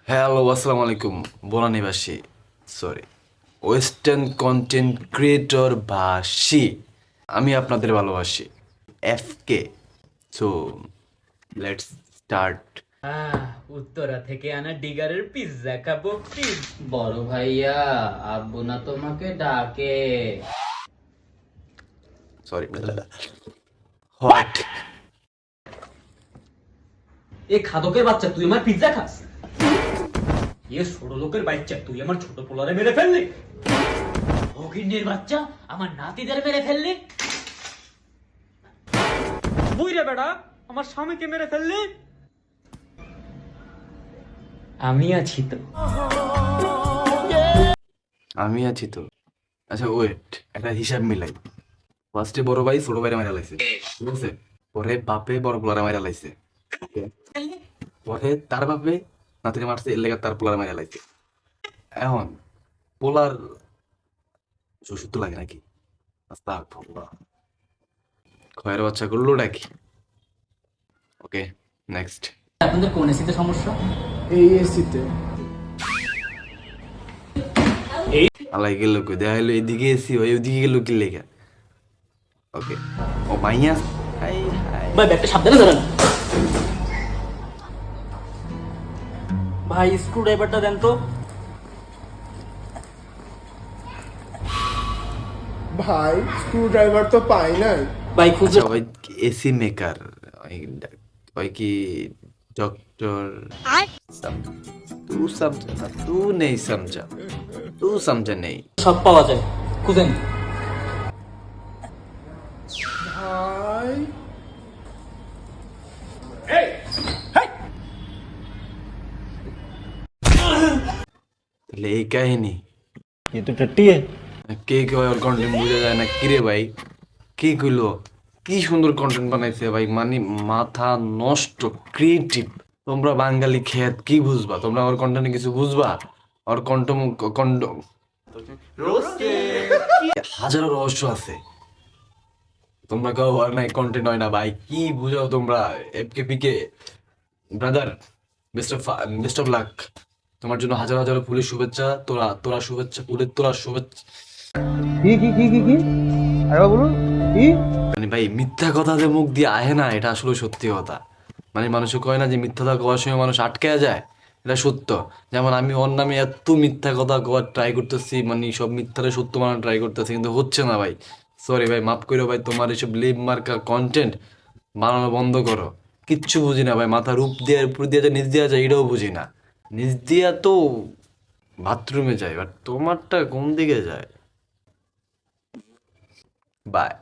Hello, আসসালামু আলাইকুম বনানীবাসী, সরি, ওয়েস্টার্ন কন্টেন্ট ক্রিয়েটর ভাষী। আমি আপনাদের ভালোবাসি, FK। So let's start. Ah Uttara থেকে আনা ডিগারের পিৎজা খাবো প্লিজ। বড় ভাইয়া, আব্বু না তোমাকে ডাকে। Sorry, what? এ খাদকের বাচ্চা, তুই আমার পিৎজা খাস? এ ছোট লোকের বাচ্চা, তুই আমার ছোট পোলারে মেরে ফেললি। ভগিনীর বাচ্চা, আমার নাতিদের মেরে ফেললি। বুইরে বেটা, আমার স্বামীকে মেরে ফেললি। আমি আছি তো। আমি আছি তো। আচ্ছা ওয়েট, একটা হিসাব মিলাই। ফার্স্টে বড় ভাই ছোট ভাইরা মারা লাইছে, ঠিক আছে? পরে বাপে বড় পোলারে মারা লাইছে, পরে তার বাপে নাতিরে মারছে, এর লেগে তার পোলারে মারা লাইছে। এখন পোলার শ্বশুর তো লাগে নাকি? আস্তাগফিরুল্লাহ। খয়ের বাচ্চা করলো নাকি? ওকে, নেক্সট। আপনাদের কোন এসিতে সমস্যা? এই এসিতে আলাই গেল কই, দেখা হলো এদিকে এসি ভাই, ওদিকে গেল কি লেখা? ওকে, ও মাইয়া। হাই হাই, ভাই ব্যাগটা সাবধানে ধরেন। ভাই স্ক্রু ড্রাইভারটা দেন তো। ভাই স্ক্রু ড্রাইভার তো পাই নাই। ভাই খুঁজে। আচ্ছা ওই এসি মেকার, ওই কি डॉक्टर तू समझा ना, तू नहीं समझा, तू समझा नहीं। সব পাওয়া যায়, খুঁজেন। ভাই তাহলে এই কাহিনী ये तो टट्टी है। কে কে ওর কন্টেন্ট বুঝা যায় না কিরে ভাই? কি কইলো? কি সুন্দর কন্টেন্ট বানাইছে ভাই, মানে মাথা নষ্ট, ক্রিয়েটিভ। তোমরা বাঙালি খেত কি বুঝবা? তোমরা ওর কন্টেন্টে কিছু বুঝবা? ওর কন্ট হাজারো রহস্য আছে। তোমরা কেউ আর নাই কন্টেন্ট হয় না ভাই, কি বুঝাও তোমরা? FKP K brother, best of luck. তোমার জন্য হাজার হাজার ফুলের শুভেচ্ছা। তোরা তোরা শুভেচ্ছা, ফুলের তোরা শুভেচ্ছা। কি আরে বলুন কি? মানে ভাই, মিথ্যা কথা যে মুখ দিয়ে আহে না, এটা আসলে সত্যি কথা। মানে মানুষে কয় না যে মিথ্যা কথা কওয়ার সময় মানুষ আটকে যায়, এটা সত্য। যেমন আমি ওর নামে এত মিথ্যা কথা কওয়ার ট্রাই করতেছি, মানে সব মিথ্যারে সত্য মানার ট্রাই করতেছি, কিন্তু হচ্ছে না ভাই। সরি ভাই, মাফ করো ভাই। তোমার এসব লিভ মার্কা কন্টেন্ট বানানো বন্ধ করো। কিচ্ছু বুঝি না ভাই, মাথার উপর দিয়ে যায়, নিচ দিয়ে যায়, এটাও বুঝি না। নিচ দিয়া তো বাথরুমে যায়, বাট তোমারটা কোন দিকে যায়? বাই।